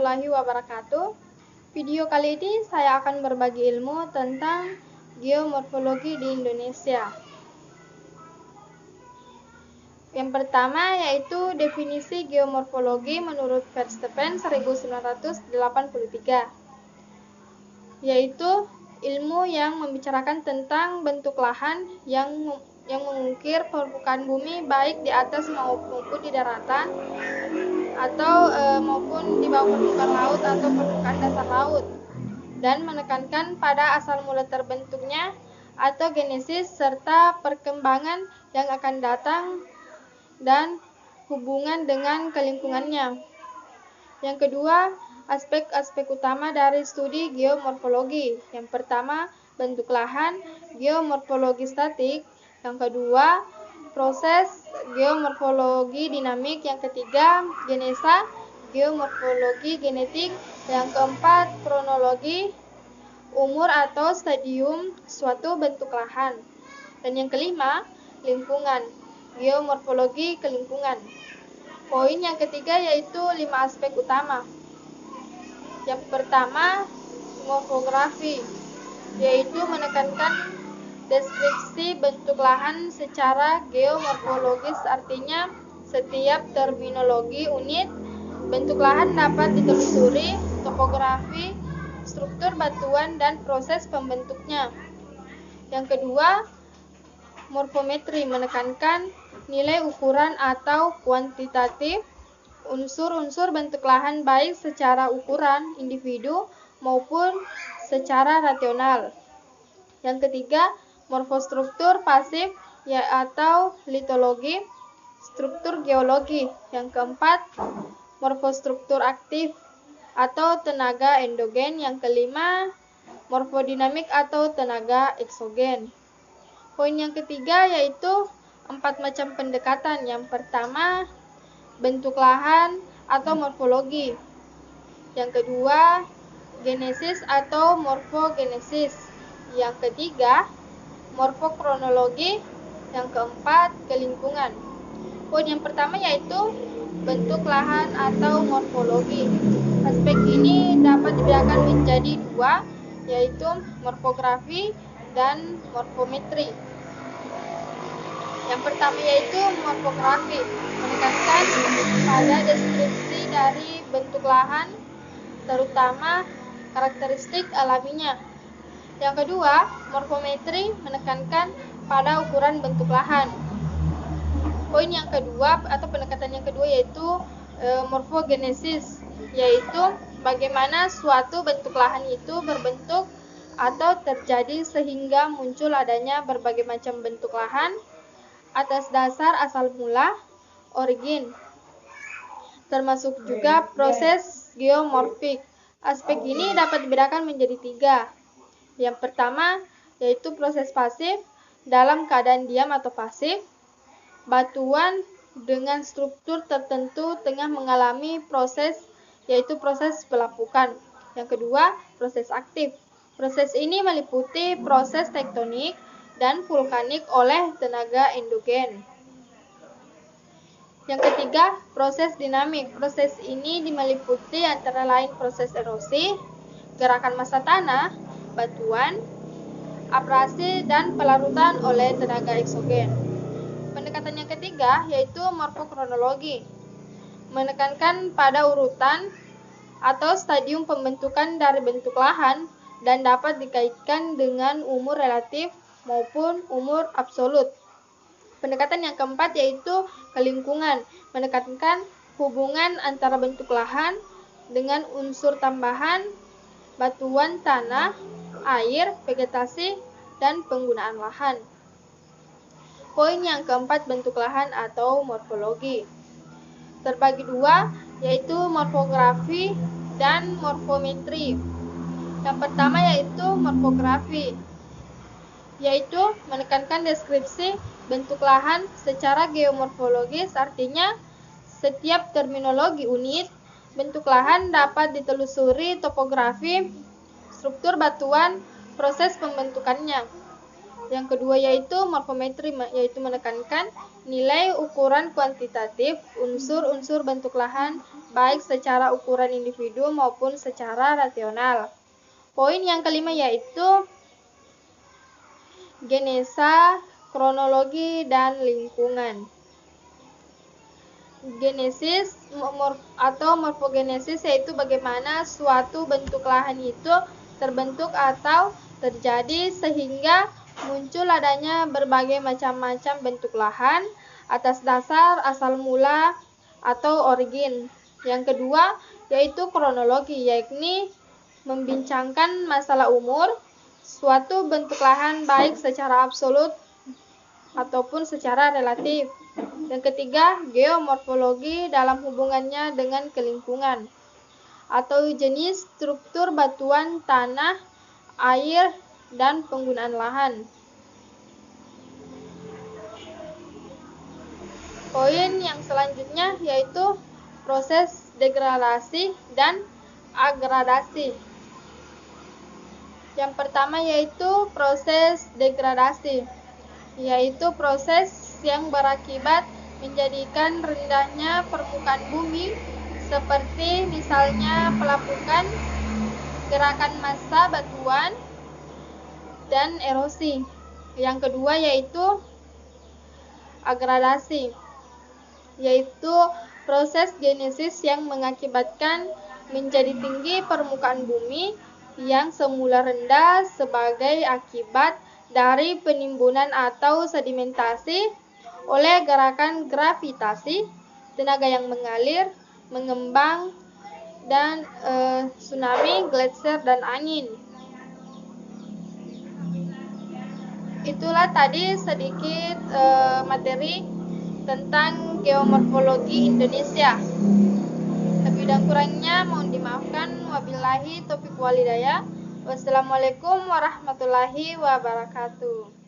warahmatullahi wabarakatuh. Video kali ini saya akan berbagi ilmu tentang geomorfologi di Indonesia. Yang pertama yaitu definisi geomorfologi menurut Verstappen 1983, yaitu ilmu yang membicarakan tentang bentuk lahan yang mengukir permukaan bumi baik di atas maupun di daratan atau maupun di bawah permukaan laut atau permukaan dasar laut, dan menekankan pada asal mula terbentuknya atau genesis serta perkembangan yang akan datang dan hubungan dengan kelingkungannya. Yang kedua, aspek-aspek utama dari studi geomorfologi. Yang pertama, bentuk lahan, geomorfologi statik. Yang kedua, proses geomorfologi dinamik. Yang ketiga, genesa, geomorfologi genetik. Yang keempat, kronologi, umur atau stadium suatu bentuk lahan. Dan yang kelima, lingkungan, geomorfologi kelingkungan. Poin yang ketiga yaitu 5 aspek utama. Yang pertama, morfografi, yaitu menekankan deskripsi bentuk lahan secara geomorfologis, artinya setiap terminologi unit bentuk lahan dapat ditelusuri, topografi, struktur batuan, dan proses pembentuknya. Yang kedua, morfometri, menekankan nilai ukuran atau kuantitatif unsur-unsur bentuk lahan baik secara ukuran individu maupun secara rasional. Yang ketiga, morfostruktur pasif atau litologi, struktur geologi. Yang keempat, morfostruktur aktif atau tenaga endogen. Yang kelima, morfodinamik atau tenaga eksogen. Poin yang ketiga yaitu 4 macam pendekatan. Yang pertama, bentuk lahan atau morfologi. Yang kedua, genesis atau morfogenesis. Yang ketiga, morfokronologi. Yang keempat, kelingkungan. Poin yang pertama yaitu bentuk lahan atau morfologi. Aspek ini dapat dibedakan menjadi dua, yaitu morfografi dan morfometri. Yang pertama yaitu morfografi, menekankan pada deskripsi dari bentuk lahan, terutama karakteristik alaminya. Yang kedua, morfometri, menekankan pada ukuran bentuk lahan. Poin yang kedua atau pendekatan yang kedua yaitu morfogenesis, yaitu bagaimana suatu bentuk lahan itu berbentuk atau terjadi sehingga muncul adanya berbagai macam bentuk lahan atas dasar asal mula, origin, termasuk juga proses geomorfik. Aspek ini dapat dibedakan menjadi 3. Yang pertama yaitu proses pasif, dalam keadaan diam atau pasif. Batuan dengan struktur tertentu tengah mengalami proses, yaitu proses pelapukan. Yang kedua, proses aktif. Proses ini meliputi proses tektonik dan vulkanik oleh tenaga endogen. Yang ketiga, proses dinamik. Proses ini meliputi antara lain proses erosi, gerakan massa tanah, batuan, abrasi, dan pelarutan oleh tenaga eksogen. Pendekatan yang ketiga yaitu morfokronologi, menekankan pada urutan atau stadium pembentukan dari bentuk lahan dan dapat dikaitkan dengan umur relatif maupun umur absolut. Pendekatan yang keempat yaitu kelingkungan, menekankan hubungan antara bentuk lahan dengan unsur tambahan, batuan tanah, air, vegetasi, dan penggunaan lahan. Poin yang keempat, bentuk lahan atau morfologi. Terbagi dua, yaitu morfografi dan morfometri. Yang pertama yaitu morfografi, yaitu menekankan deskripsi bentuk lahan secara geomorfologis, artinya setiap terminologi unit bentuk lahan dapat ditelusuri topografi, struktur batuan, proses pembentukannya. Yang kedua yaitu morfometri, yaitu menekankan nilai ukuran kuantitatif unsur-unsur bentuk lahan baik secara ukuran individu maupun secara rasional. Poin yang kelima yaitu genesa, kronologi, dan lingkungan. Genesis atau morfogenesis yaitu bagaimana suatu bentuk lahan itu terbentuk atau terjadi sehingga muncul adanya berbagai macam-macam bentuk lahan atas dasar asal mula atau origin. Yang kedua yaitu kronologi, yakni membincangkan masalah umur suatu bentuk lahan baik secara absolut ataupun secara relatif. Yang ketiga, geomorfologi dalam hubungannya dengan kelingkungan atau jenis struktur batuan, tanah, air, dan penggunaan lahan. Poin yang selanjutnya yaitu proses degradasi dan agradasi. Yang pertama yaitu proses degradasi, yaitu proses yang berakibat menjadikan rendahnya permukaan bumi seperti misalnya pelapukan, gerakan massa batuan, dan erosi. Yang kedua yaitu agradasi, yaitu proses genesis yang mengakibatkan menjadi tinggi permukaan bumi yang semula rendah sebagai akibat dari penimbunan atau sedimentasi oleh gerakan gravitasi, tenaga yang mengalir, mengembang, dan tsunami, gletser, dan angin. Itulah tadi sedikit materi tentang geomorfologi Indonesia. Lebih dan kurangnya mohon dimaafkan. Wabillahi taufiq walhidayah. Wassalamualaikum warahmatullahi wabarakatuh.